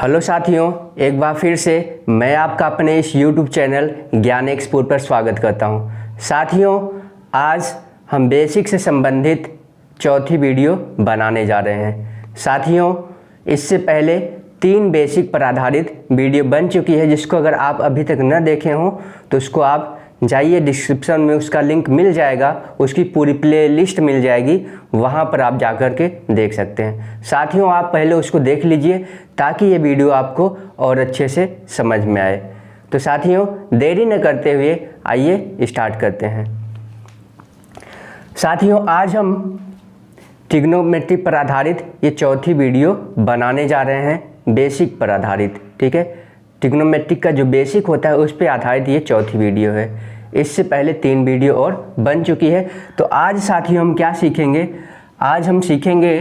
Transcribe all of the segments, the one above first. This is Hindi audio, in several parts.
हेलो साथियों, एक बार फिर से मैं आपका अपने इस YouTube चैनल ज्ञान एक्सप्लोर पर स्वागत करता हूं। साथियों, आज हम बेसिक से संबंधित चौथी वीडियो बनाने जा रहे हैं। साथियों, इससे पहले 3 बेसिक पर आधारित वीडियो बन चुकी है, जिसको अगर आप अभी तक न देखे हों तो उसको आप जाइए, डिस्क्रिप्शन में उसका लिंक मिल जाएगा, उसकी पूरी प्ले लिस्ट मिल जाएगी, वहाँ पर आप जाकर के देख सकते हैं। साथियों, आप पहले उसको देख लीजिए ताकि ये वीडियो आपको और अच्छे से समझ में आए। तो साथियों, देरी न करते हुए आइए स्टार्ट करते हैं। साथियों, आज हम ट्रिग्नोमेट्री पर आधारित ये चौथी वीडियो बनाने जा रहे हैं, बेसिक पर आधारित। ठीक है, ट्रिग्नोमेट्रिक का जो बेसिक होता है उस पर आधारित ये चौथी वीडियो है। इससे पहले 3 वीडियो और बन चुकी है। तो आज साथियों हम क्या सीखेंगे? आज हम सीखेंगे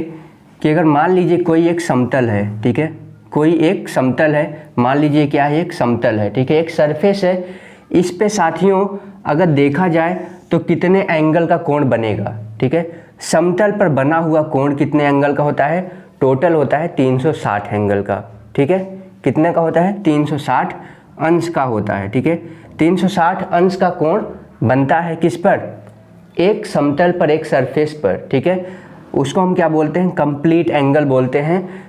कि अगर मान लीजिए कोई एक समतल है, ठीक है, कोई एक समतल है, मान लीजिए क्या है, एक समतल है, ठीक है, एक सरफेस है। इस पे साथियों अगर देखा जाए तो कितने एंगल का कोण बनेगा? ठीक है, समतल पर बना हुआ कोण कितने एंगल का होता है? टोटल होता है 360 एंगल का। ठीक है, कितने का होता है? 360 अंश का होता है। ठीक है, 360 अंश का कोण बनता है किस पर? एक समतल पर, एक सरफेस पर। ठीक है, उसको हम क्या बोलते हैं? कंप्लीट एंगल बोलते हैं,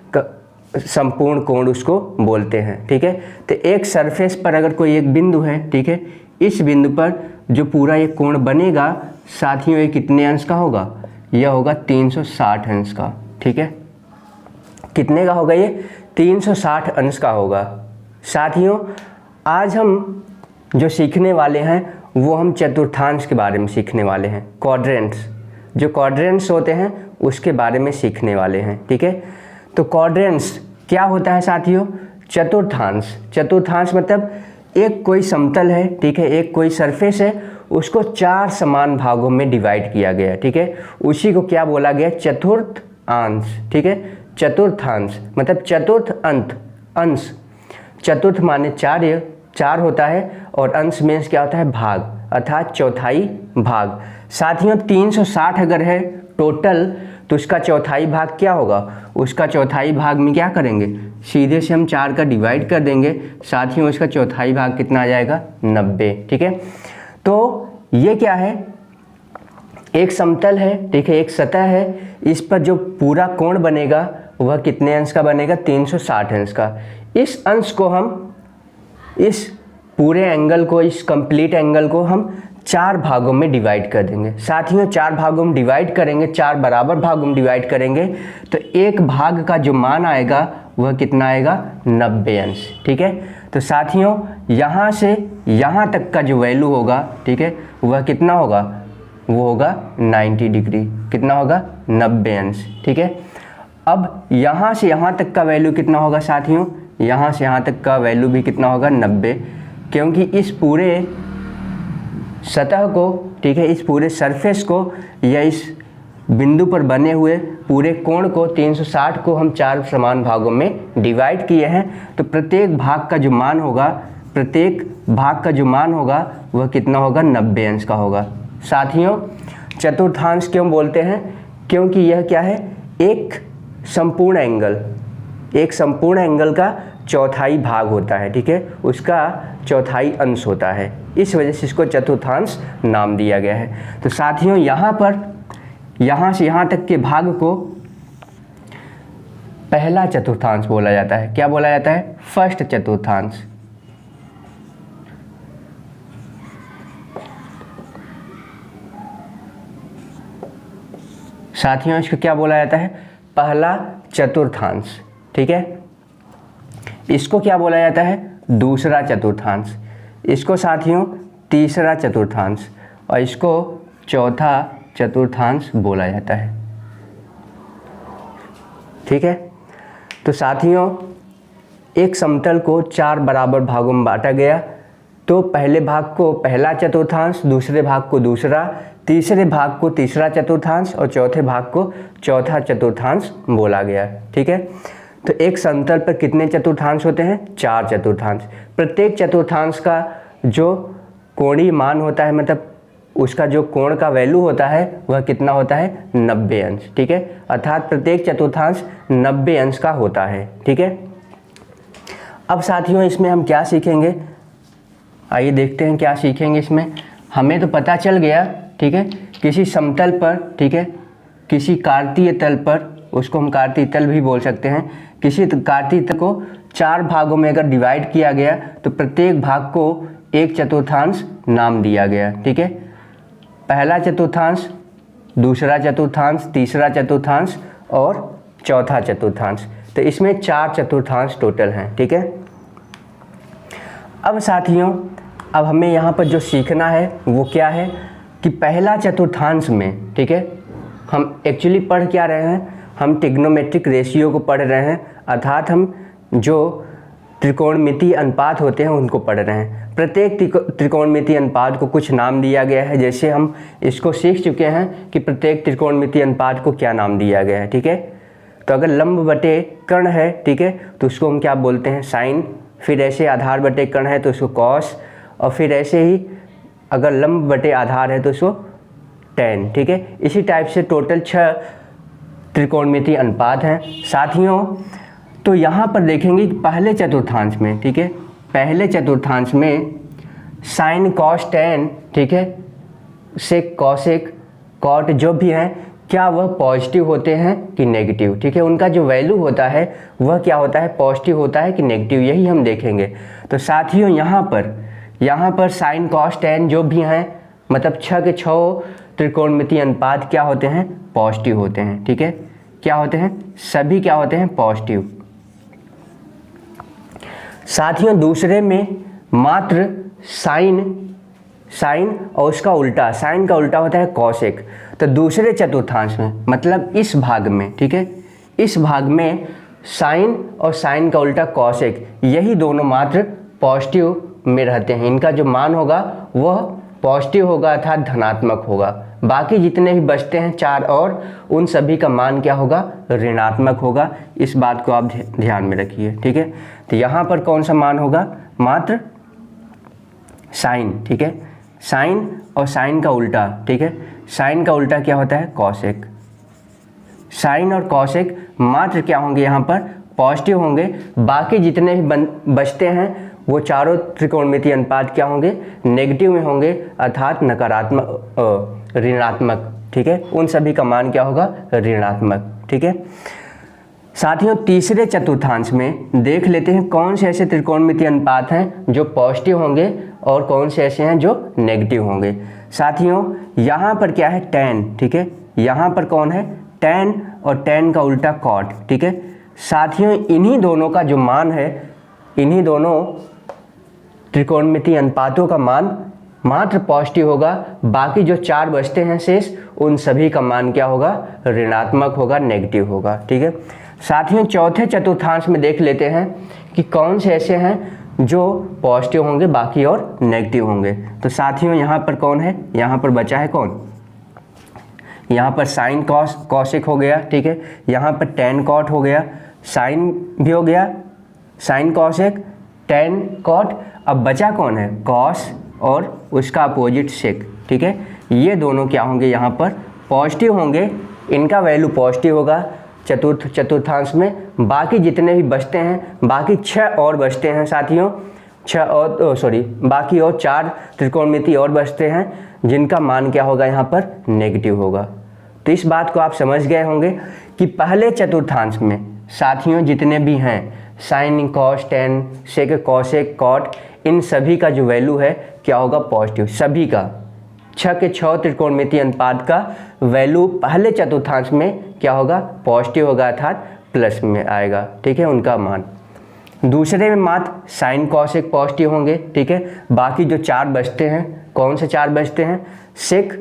संपूर्ण कोण उसको बोलते हैं। ठीक है, तो एक सरफेस पर अगर कोई एक बिंदु है, ठीक है, इस बिंदु पर जो पूरा ये कोण बनेगा साथियों, ये कितने अंश का होगा? यह होगा 360 अंश का। ठीक है, कितने का होगा? ये 360 अंश का होगा। साथियों, आज हम जो सीखने वाले हैं वो हम चतुर्थांश के बारे में सीखने वाले हैं। क्वाड्रेंट्स, जो क्वाड्रेंट्स होते हैं उसके बारे में सीखने वाले हैं। ठीक है, तो क्वाड्रेंट्स क्या होता है साथियों? चतुर्थांश। चतुर्थांश मतलब एक कोई समतल है, ठीक है, एक कोई सरफेस है, उसको 4 समान भागों में डिवाइड किया गया। ठीक है, उसी को क्या बोला गया? चतुर्थ अंश। ठीक है, चतुर्थांश मतलब चतुर्थ अंश। चतुर्थ माने 4 होता है, और अंश में क्या होता है? भाग, अर्थात चौथाई भाग। साथियों, 360 अगर है टोटल, तो उसका चौथाई भाग क्या होगा? उसका चौथाई भाग में क्या करेंगे? सीधे से हम 4 का डिवाइड कर देंगे। साथियों, उसका चौथाई भाग कितना आ जाएगा? 90। ठीक है, तो ये क्या है? एक समतल है, ठीक है, एक सतह है, इस पर जो पूरा कोण बनेगा वह कितने अंश का बनेगा? 360 अंश का। इस अंश को हम, इस पूरे एंगल को, इस कंप्लीट एंगल को हम 4 भागों में डिवाइड कर देंगे। साथियों, 4 भागों में डिवाइड करेंगे, 4 बराबर भागों में डिवाइड करेंगे, तो एक भाग का जो मान आएगा वह कितना आएगा? 90 अंश। ठीक है, तो साथियों यहाँ से यहाँ तक का जो वैल्यू होगा, ठीक है, वह कितना होगा? वो होगा 90 डिग्री। कितना होगा? 90 अंश। ठीक है, अब यहाँ से यहाँ तक का वैल्यू कितना होगा साथियों? यहाँ से यहाँ तक का वैल्यू भी कितना होगा? 90, क्योंकि इस पूरे सतह को, ठीक है, इस पूरे सरफेस को या इस बिंदु पर बने हुए पूरे कोण को 360 को हम 4 समान भागों में डिवाइड किए हैं। तो प्रत्येक भाग का जो मान होगा, प्रत्येक भाग का जो मान होगा वह कितना होगा? 90 अंश का होगा। साथियों, चतुर्थांश क्यों बोलते हैं? क्योंकि यह क्या है? एक संपूर्ण एंगल का चौथाई भाग होता है। ठीक है, उसका चौथाई अंश होता है, इस वजह से इसको चतुर्थांश नाम दिया गया है। तो साथियों, यहाँ पर यहाँ से यहाँ तक के भाग को पहला चतुर्थांश बोला जाता है। क्या बोला जाता है? फर्स्ट चतुर्थांश। साथियों, इसको क्या बोला जाता है? पहला चतुर्थांश। ठीक है, इसको क्या बोला जाता है? दूसरा चतुर्थांश। इसको साथियों तीसरा चतुर्थांश, और इसको चौथा चतुर्थांश बोला जाता है। ठीक है, तो साथियों एक समतल को 4 बराबर भागों में बांटा गया। तो पहले भाग को पहला चतुर्थांश, दूसरे भाग को दूसरा, तीसरे भाग को तीसरा चतुर्थांश, और चौथे भाग को चौथा चतुर्थांश बोला गया। ठीक है, तो एक समतल पर कितने चतुर्थांश होते हैं? 4 चतुर्थांश। प्रत्येक चतुर्थांश का जो कोणीय मान होता है, मतलब उसका जो कोण का वैल्यू होता है वह कितना होता है? 90 अंश। ठीक है, अर्थात प्रत्येक चतुर्थांश 90 अंश का होता है। ठीक है, अब साथियों इसमें हम क्या सीखेंगे, आइए देखते हैं क्या सीखेंगे इसमें। हमें तो पता चल गया, ठीक है, किसी समतल पर, ठीक है, किसी कार्तीय तल पर, उसको हम कार्तीय तल भी बोल सकते हैं, किसी कार्तीय तल को 4 भागों में अगर डिवाइड किया गया तो प्रत्येक भाग को 1/4 नाम दिया गया, ठीक है। पहला चतुर्थांश, दूसरा चतुर्थांश, तीसरा चतुर्थांश और चौथा चतुर्थांश। तो इसमें 4 चतुर्थांश टोटल हैं, ठीक है। अब साथियों अब हमें यहाँ पर जो सीखना है वो क्या है कि पहला चतुर्थांश में, ठीक है, हम एक्चुअली पढ़ क्या रहे हैं, हम ट्रिग्नोमेट्रिक रेशियो को पढ़ रहे हैं, अर्थात हम जो त्रिकोणमितीय अनुपात होते हैं उनको पढ़ रहे हैं। प्रत्येक त्रिकोणमितीय अनुपात को कुछ नाम दिया गया है, जैसे हम इसको सीख चुके हैं कि प्रत्येक त्रिकोणमितीय अनुपात को क्या नाम दिया गया है, ठीक है। तो अगर लंब बटे कर्ण है, ठीक है, तो उसको हम क्या बोलते हैं, साइन। फिर ऐसे आधार बटे कर्ण है तो उसको कॉस, और फिर ऐसे ही अगर लंब बटे आधार है तो उसको टेन, ठीक है। इसी टाइप से टोटल 6 त्रिकोणमितीय अनुपात हैं साथियों। तो यहाँ पर देखेंगे कि पहले चतुर्थांश में, ठीक है, पहले चतुर्थांश में साइन कॉस टेन, ठीक है, सेक कॉसेक कॉट जो भी हैं, क्या वह पॉजिटिव होते हैं कि नेगेटिव, ठीक है। उनका जो वैल्यू होता है वह क्या होता है, पॉजिटिव होता है कि नेगेटिव, यही हम देखेंगे। तो साथियों यहाँ पर साइन कॉस टेन जो भी हैं, मतलब 6 के 6 त्रिकोणमितीय अनुपात क्या होते हैं, पॉजिटिव होते हैं, ठीक है। क्या होते हैं, सभी क्या होते हैं, पॉजिटिव। साथियों दूसरे में मात्र साइन और उसका उल्टा, साइन का उल्टा होता है कॉसेक। तो दूसरे चतुर्थांश में, मतलब इस भाग में, ठीक है, इस भाग में साइन और साइन का उल्टा कॉसेक, यही दोनों मात्र पॉजिटिव में रहते हैं। इनका जो मान होगा वह पॉजिटिव होगा अर्थात धनात्मक होगा। बाकी जितने भी बचते हैं 4 और, उन सभी का मान क्या होगा, ऋणात्मक होगा। इस बात को आप ध्यान में रखिए, ठीक है। तो यहाँ पर कौन सा मान होगा, मात्र साइन, ठीक है, साइन और साइन का उल्टा, ठीक है। साइन का उल्टा क्या होता है, कॉसेक। साइन और कॉसेक मात्र क्या होंगे, यहाँ पर पॉजिटिव होंगे। बाकी जितने भी बचते हैं वो चारों त्रिकोणमितीय अनुपात क्या होंगे, नेगेटिव में होंगे, अर्थात नकारात्मक, ऋणात्मक, ठीक है। उन सभी का मान क्या होगा, ऋणात्मक, ठीक है। साथियों तीसरे चतुर्थांश में देख लेते हैं कौन से ऐसे त्रिकोणमितीय अनुपात हैं जो पॉजिटिव होंगे और कौन से ऐसे हैं जो नेगेटिव होंगे। साथियों यहाँ पर क्या है, टेन, ठीक है, यहाँ पर कौन है, टेन, और टेन का उल्टा कॉट, ठीक है। साथियों इन्हीं दोनों का जो मान है, इन्हीं दोनों त्रिकोणमितीय अनुपातों का मान मात्र पॉजिटिव होगा। बाकी जो 4 बचते हैं शेष, उन सभी का मान क्या होगा, ऋणात्मक होगा, नेगेटिव होगा, ठीक है। साथियों चौथे चतुर्थांश में देख लेते हैं कि कौन से ऐसे हैं जो पॉजिटिव होंगे, बाकी और नेगेटिव होंगे। तो साथियों यहाँ पर कौन है, यहाँ पर बचा है कौन, यहाँ पर साइन कॉसेक हो गया, ठीक है। यहाँ पर टेन कॉट हो गया, साइन भी हो गया, साइन कॉसेक, टेन कॉट। अब बचा कौन है, कॉस और उसका अपोजिट सेक, ठीक है। ये दोनों क्या होंगे, यहाँ पर पॉजिटिव होंगे, इनका वैल्यू पॉजिटिव होगा चतुर्थांश में। बाकी जितने भी बचते हैं, बाकी 6 और बचते हैं साथियों, 6 और बाकी और 4 त्रिकोणमिति और बचते हैं जिनका मान क्या होगा, यहाँ पर नेगेटिव होगा। तो इस बात को आप समझ गए होंगे कि पहले चतुर्थांश में साथियों जितने भी हैं, sine cos tan sec cosec cot, इन सभी का जो वैल्यू है क्या होगा, पॉजिटिव। सभी का 6 के 6 त्रिकोणमितीय अनुपात का वैल्यू पहले चतुर्थांश में क्या होगा, पॉजिटिव होगा, अर्थात प्लस में आएगा, ठीक है, उनका मान। दूसरे में मात्र साइन कॉसेक पॉजिटिव होंगे, ठीक है। बाकी जो 4 बचते हैं, कौन से 4 बचते हैं, सेक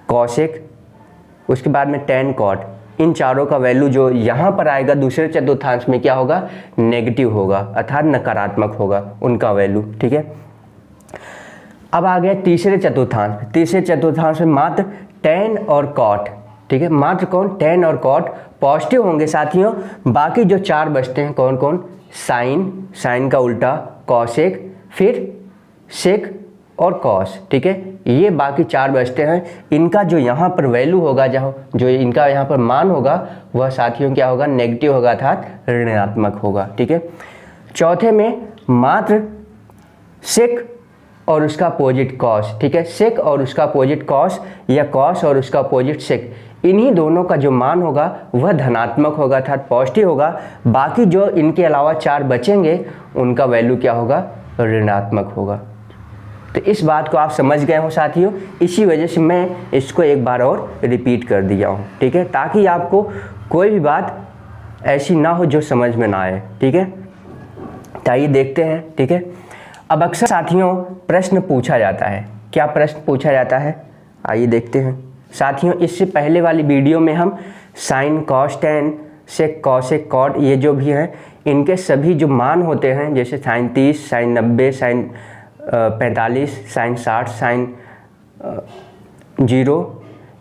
कॉसेक, उसके बाद में टेन कॉट, इन चारों का वैल्यू जो यहाँ पर आएगा दूसरे चतुर्थांश में क्या होगा, नेगेटिव होगा, अर्थात नकारात्मक होगा उनका वैल्यू, ठीक है। अब आ गया तीसरे चतुर्थांश। तीसरे चतुर्थांश में मात्र टेन और कॉट, ठीक है, मात्र कौन, टेन और कॉट पॉजिटिव होंगे साथियों। बाकी जो 4 बचते हैं कौन कौन, साइन, साइन का उल्टा कॉसेक, फिर सेक और कॉस, ठीक है। ये बाकी 4 बचते हैं, इनका जो यहाँ पर वैल्यू होगा, जो इनका यहाँ पर मान होगा, वह साथियों क्या होगा, नेगेटिव होगा, अर्थात ऋणात्मक होगा, ठीक है। चौथे में मात्र सेक और उसका अपोजिट कॉस, ठीक है, सेक और उसका अपोजिट कॉस या कॉस और उसका अपोजिट सेक, इन्हीं दोनों का जो मान होगा वह धनात्मक होगा अर्थात पॉजिटिव होगा। बाकी जो इनके अलावा 4 बचेंगे उनका वैल्यू क्या होगा, ऋणात्मक होगा। तो इस बात को आप समझ गए हो साथियों, इसी वजह से मैं इसको एक बार और रिपीट कर दिया हूँ, ठीक है, ताकि आपको कोई भी बात ऐसी ना हो जो समझ में ना आए, ठीक है। तो आइए देखते हैं, ठीक है। अब अक्सर साथियों प्रश्न पूछा जाता है, क्या प्रश्न पूछा जाता है, आइए देखते हैं साथियों। इससे पहले वाली वीडियो में हम sign, cos, tan, sec, cosec, cot, ये जो भी हैं इनके सभी जो मान होते हैं, जैसे sine 30, sine 90, sine 45, sine 60, sine 0,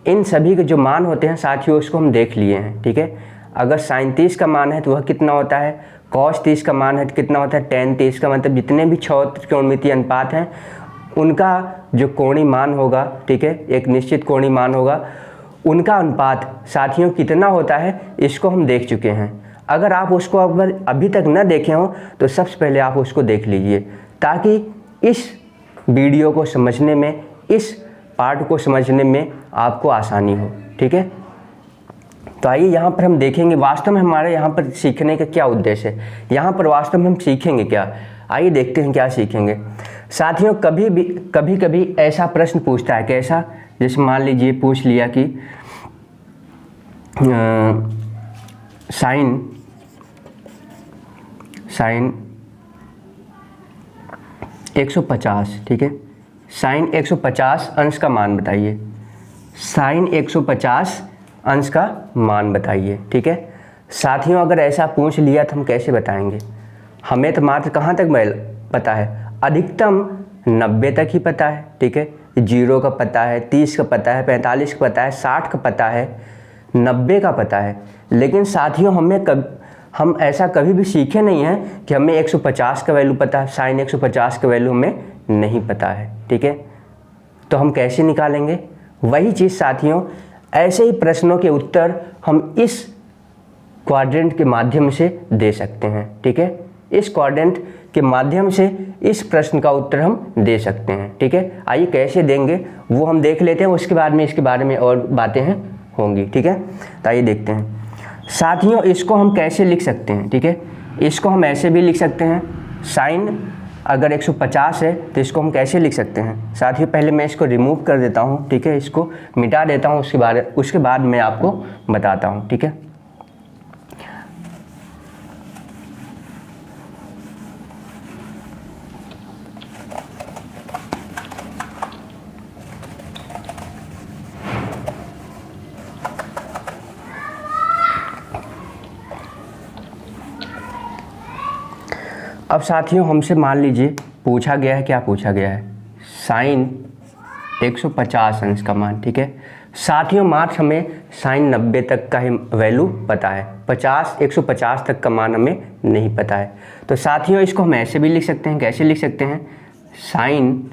इन सभी के जो मान होते हैं साथियों उसको हम देख लिए हैं, ठीक है। अगर साइन 30 का मान है तो वह कितना होता है, कॉस 30 का मान है तो कितना होता है, टेन 30 का, मतलब जितने भी 6 त्रिकोणमितीय अनुपात हैं उनका जो कोणीय मान होगा, ठीक है, एक निश्चित कोणीय मान होगा, उनका अनुपात साथियों कितना होता है इसको हम देख चुके हैं। अगर आप उसको अभी तक न देखे हो तो सबसे पहले आप उसको देख लीजिए, ताकि इस वीडियो को समझने में, इस पार्ट को समझने में आपको आसानी हो, ठीक है। तो आइए यहाँ पर हम देखेंगे वास्तव में हमारे यहाँ पर सीखने का क्या उद्देश्य है, यहाँ पर वास्तव में हम सीखेंगे क्या, आइए देखते हैं क्या सीखेंगे साथियों। कभी कभी ऐसा प्रश्न पूछता है, कैसा, जैसे मान लीजिए पूछ लिया कि साइन 150, ठीक है, साइन 150 अंश का मान बताइए, साइन 150 अंश का मान बताइए, ठीक है। साथियों अगर ऐसा पूछ लिया तो हम कैसे बताएंगे, हमें तो मात्र कहाँ तक पता है, अधिकतम 90 तक ही पता है, ठीक है, 0 का पता है, 30 का पता है, 45 का पता है, 60 का पता है, 90 का पता है। लेकिन साथियों हम ऐसा कभी भी सीखे नहीं हैं कि हमें 150 का वैल्यू पता है, साइन 150 का वैल्यू हमें नहीं पता है, ठीक है। तो हम कैसे निकालेंगे, वही चीज़ साथियों, ऐसे ही प्रश्नों के उत्तर हम इस क्वाड्रेंट के माध्यम से दे सकते हैं, ठीक है, इस क्वाड्रेंट के माध्यम से इस प्रश्न का उत्तर हम दे सकते हैं, ठीक है। आइए कैसे देंगे वो हम देख लेते हैं, उसके बाद में इसके बारे में और बातें होंगी, ठीक है। तो आइए देखते हैं साथियों, इसको हम कैसे लिख सकते हैं, ठीक है, इसको हम ऐसे भी लिख सकते हैं, साइन अगर 150 है तो इसको हम कैसे लिख सकते हैं साथियों। पहले मैं इसको रिमूव कर देता हूँ, ठीक है, इसको मिटा देता हूँ, उसके बाद मैं आपको बताता हूँ, ठीक है। अब साथियों हमसे मान लीजिए पूछा गया है, क्या पूछा गया है, साइन 150 अंश का मान, ठीक है। साथियों मात्र हमें साइन 90 तक का ही वैल्यू पता है, 150 तक का मान हमें नहीं पता है। तो साथियों इसको हम ऐसे भी लिख सकते हैं, कैसे लिख सकते हैं, साइन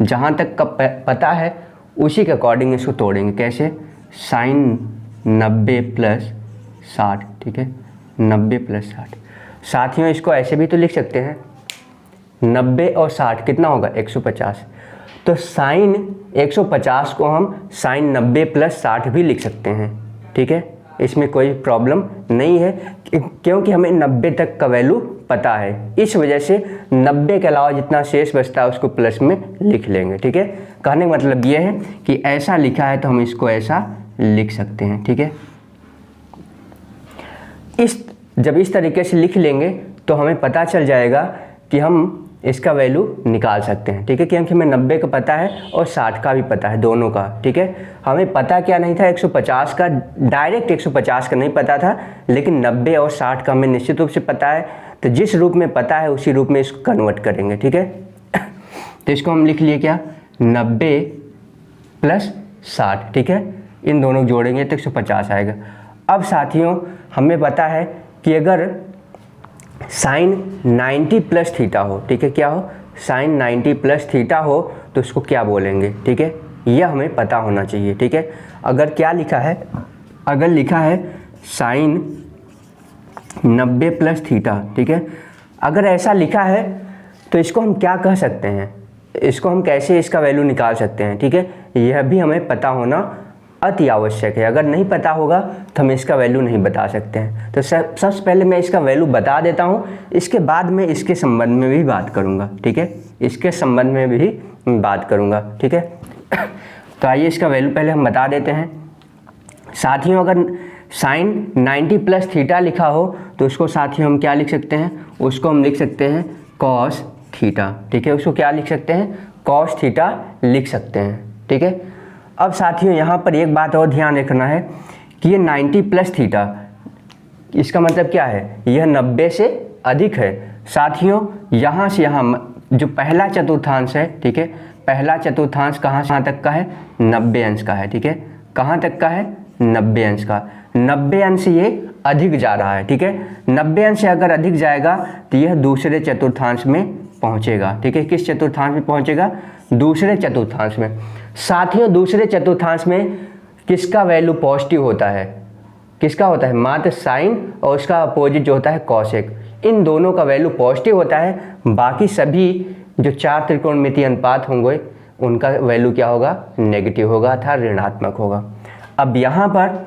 जहाँ तक का पता है उसी के अकॉर्डिंग इसको तोड़ेंगे, कैसे, साइन 90 + 60, ठीक है, 90 + 60। साथियों इसको ऐसे भी तो लिख सकते हैं, 90 और 60 कितना होगा, 150। तो साइन 150 को हम साइन 90 + 60 भी लिख सकते हैं, ठीक है, इसमें कोई प्रॉब्लम नहीं है, क्योंकि हमें 90 तक का वैल्यू पता है। इस वजह से 90 के अलावा जितना शेष बचता है उसको प्लस में लिख लेंगे, ठीक है। कहने का मतलब ये है कि ऐसा लिखा है तो हम इसको ऐसा लिख सकते हैं, ठीक है। जब इस तरीके से लिख लेंगे तो हमें पता चल जाएगा कि हम इसका वैल्यू निकाल सकते हैं, ठीक है, क्योंकि हमें 90 का पता है और 60 का भी पता है, दोनों का, ठीक है। हमें पता क्या नहीं था, 150 का, डायरेक्ट 150 का नहीं पता था, लेकिन 90 और 60 का हमें निश्चित रूप से पता है। तो जिस रूप में पता है उसी रूप में इसको कन्वर्ट करेंगे, ठीक है। तो इसको हम लिख लिए क्या, 90 + 60, ठीक है, इन दोनों जोड़ेंगे तो 150 आएगा। अब साथियों हमें पता है कि अगर साइन 90 + थीटा हो, ठीक है, क्या हो, साइन 90 + थीटा हो तो उसको क्या बोलेंगे, ठीक है, यह हमें पता होना चाहिए, ठीक है। अगर क्या लिखा है, अगर लिखा है साइन 90 + थीटा, ठीक है, अगर ऐसा लिखा है तो इसको हम क्या कह सकते हैं, इसको हम कैसे इसका वैल्यू निकाल सकते हैं, ठीक है, यह भी हमें पता होना अति आवश्यक है। अगर नहीं पता होगा तो हम इसका वैल्यू नहीं बता सकते हैं। तो सबसे पहले मैं इसका वैल्यू बता देता हूँ, इसके बाद मैं इसके संबंध में भी बात करूँगा, ठीक है, इसके संबंध में भी बात करूँगा, ठीक है। तो आइए इसका वैल्यू पहले हम बता देते हैं। साथियों अगर साइन 90 प्लस थीटा लिखा हो तो उसको साथियों हम क्या लिख सकते हैं, उसको हम लिख सकते हैं कॉस थीटा, ठीक है, उसको क्या लिख सकते हैं, कॉस थीटा लिख सकते हैं, ठीक है। अब साथियों यहाँ पर एक बात और ध्यान रखना है कि ये 90 प्लस थीटा, इसका मतलब क्या है, यह 90 से अधिक है। साथियों यहाँ से यहाँ जो पहला चतुर्थांश है, ठीक है, पहला चतुर्थांश कहाँ से कहाँ तक का है, 90 अंश का है, ठीक है, कहाँ तक का है, 90 अंश का। 90 अंश ये अधिक जा रहा है, ठीक है, 90 अंश से अगर अधिक जाएगा तो यह दूसरे चतुर्थांश में पहुँचेगा, ठीक है, किस चतुर्थांश में पहुँचेगा, दूसरे चतुर्थांश में। साथियों दूसरे चतुर्थांश में किसका वैल्यू पॉजिटिव होता है, किसका होता है, मात्र साइन और उसका अपोजिट जो होता है कॉसेक, इन दोनों का वैल्यू पॉजिटिव होता है। बाकी सभी जो 4 त्रिकोणमितीय अनुपात होंगे उनका वैल्यू क्या होगा, नेगेटिव होगा अर्थात ऋणात्मक होगा। अब यहाँ पर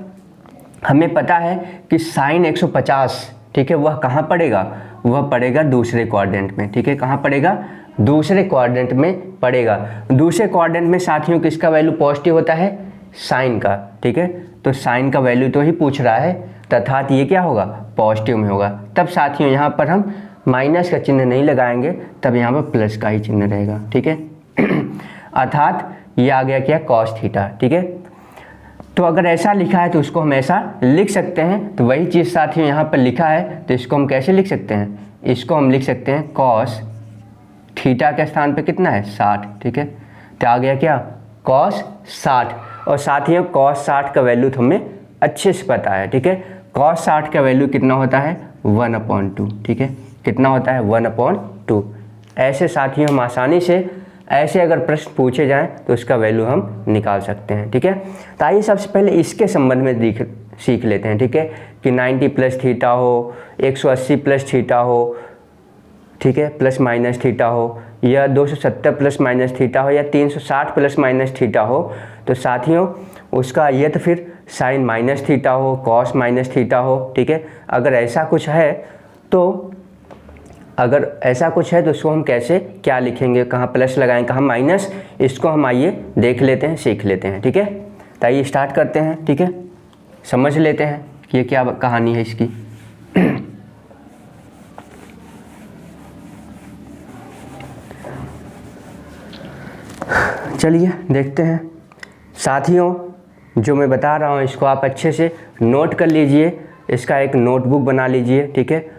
हमें पता है कि साइन 150, ठीक है, वह कहाँ पड़ेगा, वह पड़ेगा दूसरे क्वाड्रेंट में, ठीक है, कहाँ पड़ेगा, दूसरे क्वाड्रेंट में पड़ेगा। दूसरे क्वाड्रेंट में साथियों किसका वैल्यू पॉजिटिव होता है, साइन का, ठीक है, तो साइन का वैल्यू तो ही पूछ रहा है, तथात ये क्या होगा, पॉजिटिव में होगा। तब साथियों यहाँ पर हम माइनस का चिन्ह नहीं लगाएंगे, तब यहाँ पर प्लस का ही चिन्ह रहेगा, ठीक है। अर्थात ये आ गया क्या, कॉस थीटा, ठीक है। तो अगर ऐसा लिखा है तो उसको हम ऐसा लिख सकते हैं। तो वही चीज़ साथियों यहाँ पर लिखा है तो इसको हम कैसे लिख सकते हैं, इसको हम लिख सकते हैं कॉस थीटा के स्थान पे कितना है, 60, ठीक है, तो आ गया क्या, कॉस 60। और साथियों कॉस 60 का वैल्यू तो हमें अच्छे से पता है, ठीक है, कॉस 60 का वैल्यू कितना होता है, 1/2, ठीक है, कितना होता है, 1/2। ऐसे साथियों हम आसानी से ऐसे अगर प्रश्न पूछे जाएं तो उसका वैल्यू हम निकाल सकते हैं, ठीक है। तो आइए सबसे पहले इसके संबंध में सीख लेते हैं, ठीक है, कि 90 प्लस थीटा हो, 180 प्लस थीटा हो, ठीक है, प्लस माइनस थीटा हो, या 270 प्लस माइनस थीटा हो, या 360 प्लस माइनस थीटा हो, तो साथियों उसका ये तो फिर साइन माइनस थीटा हो, कॉस माइनस थीटा हो, ठीक है। अगर ऐसा कुछ है तो उसको हम कैसे क्या लिखेंगे, कहाँ प्लस लगाएं, कहाँ माइनस, इसको हम आइए देख लेते हैं, सीख लेते हैं, ठीक है। तो आइए स्टार्ट करते हैं, ठीक है, समझ लेते हैं कि ये क्या कहानी है इसकी। चलिए देखते हैं। साथियों जो मैं बता रहा हूँ इसको आप अच्छे से नोट कर लीजिए, इसका एक नोटबुक बना लीजिए, ठीक है,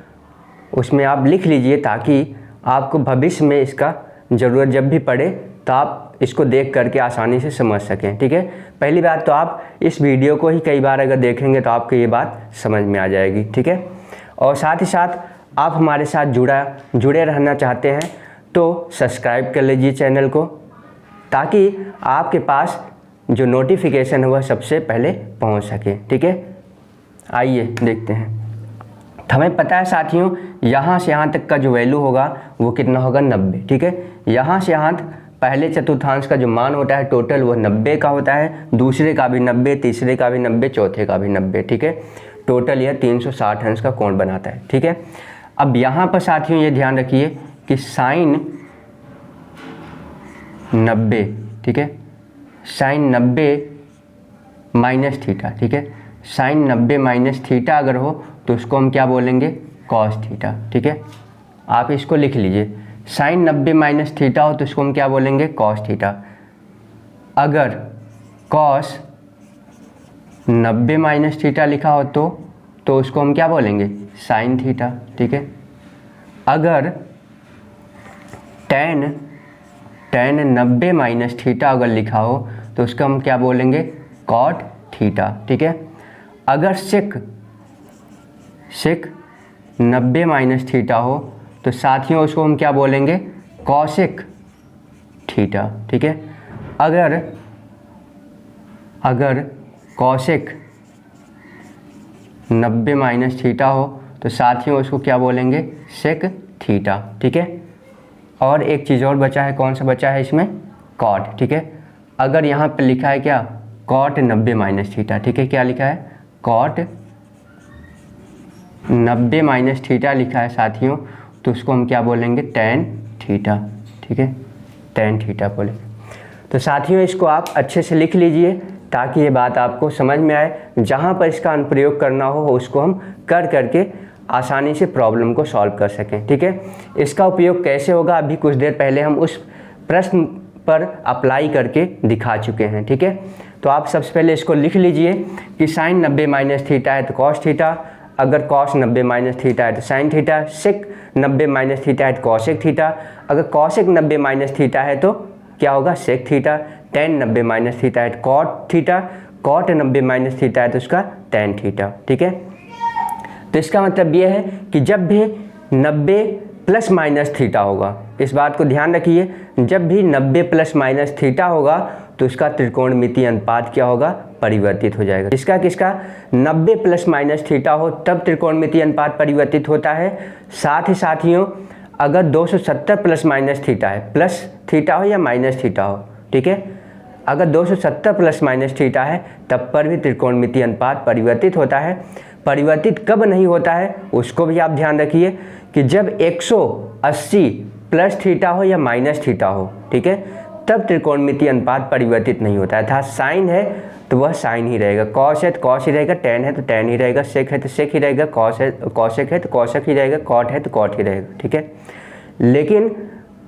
उसमें आप लिख लीजिए ताकि आपको भविष्य में इसका ज़रूरत जब भी पड़े तो आप इसको देख करके आसानी से समझ सकें, ठीक है। पहली बात तो आप इस वीडियो को ही कई बार अगर देखेंगे तो आपको ये बात समझ में आ जाएगी, ठीक है। और साथ ही साथ आप हमारे साथ जुड़े रहना चाहते हैं तो सब्सक्राइब कर लीजिए चैनल को, ताकि आपके पास जो नोटिफिकेशन है वह सबसे पहले पहुंच सके, ठीक है। आइए देखते हैं। तो हमें पता है साथियों यहाँ से यहाँ तक का जो वैल्यू होगा वो कितना होगा, 90, ठीक है। यहाँ से यहाँ पहले चतुर्थांश का जो मान होता है टोटल वो 90 का होता है, दूसरे का भी 90, तीसरे का भी 90, चौथे का भी 90, ठीक है। टोटल यह 360 अंश का कोण बनाता है, ठीक है। अब यहाँ पर साथियों ये ध्यान रखिए कि साइन 90, ठीक है, साइन 90 माइनस थीटा, ठीक है, साइन 90 माइनस थीटा अगर हो तो उसको हम क्या बोलेंगे, कॉस थीटा, ठीक है। आप इसको लिख लीजिए, साइन 90 माइनस थीटा हो तो इसको हम क्या बोलेंगे, कॉस थीटा। अगर कॉस 90 माइनस थीटा लिखा हो तो उसको हम क्या बोलेंगे, साइन थीटा, ठीक है। अगर टेन 90 माइनस थीटा अगर लिखा हो तो उसका हम क्या बोलेंगे, कॉट थीटा, ठीक है। अगर सेक 90 माइनस थीटा हो तो साथियों उसको हम क्या बोलेंगे, कॉसेक थीटा, ठीक है। अगर कॉसेक 90 माइनस थीटा हो तो साथियों उसको क्या बोलेंगे, सेक थीटा, ठीक है। और एक चीज़ और बचा है, कौन सा बचा है इसमें, कॉट, ठीक है। अगर यहाँ पे लिखा है क्या, कॉट 90 माइनस थीटा, ठीक है। क्या लिखा है, कॉट 90 माइनस थीटा लिखा है साथियों, तो उसको हम क्या बोलेंगे, टेन थीटा, ठीक है, टेन थीटा बोलेंगे। तो साथियों इसको आप अच्छे से लिख लीजिए ताकि ये बात आपको समझ में आए। जहाँ पर इसका अनुप्रयोग करना हो उसको हम कर करके आसानी से प्रॉब्लम को सॉल्व कर सकें, ठीक है। इसका उपयोग कैसे होगा, अभी कुछ देर पहले हम उस प्रश्न पर अप्लाई करके दिखा चुके हैं, ठीक है। तो आप सबसे पहले इसको लिख लीजिए कि साइन 90 माइनस थीटा है तो कॉस थीटा, अगर कॉस 90 माइनस थीटा है तो sine theta, sec 90 minus theta है तो कॉसेक थीटा, अगर कॉसेक 90 माइनस थीटा है तो क्या होगा, sec theta, tan 90 minus theta है तो cot theta, cot 90 minus theta है तो उसका टेन थीटा, ठीक है। तो इसका मतलब ये है कि जब भी 90 प्लस माइनस थीटा होगा, इस बात को ध्यान रखिए, जब भी 90 प्लस माइनस थीटा होगा तो उसका त्रिकोणमितीय अनुपात क्या होगा, परिवर्तित हो जाएगा। किसका किसका, 90 प्लस माइनस थीटा हो तब त्रिकोणमितीय अनुपात परिवर्तित होता है। साथ ही साथियों अगर 270 प्लस माइनस थीटा है, प्लस थीटा हो या माइनस थीटा हो, ठीक है, अगर 270 प्लस माइनस थीटा है तब पर भी त्रिकोणमितीय अनुपात परिवर्तित होता है। परिवर्तित कब नहीं होता है उसको भी आप ध्यान रखिए कि जब 180 प्लस थीटा हो या माइनस थीटा हो, ठीक है, तब त्रिकोणमितीय अनुपात परिवर्तित नहीं होता है। अर्थात साइन है तो वह साइन ही रहेगा, कॉस है तो कॉस ही रहेगा, टेन है तो टेन ही रहेगा, सेक है तो सेक ही रहेगा, कॉस है कॉसेक है तो कॉसेक ही रहेगा, कॉट है तो कॉट ही रहेगा, ठीक है। लेकिन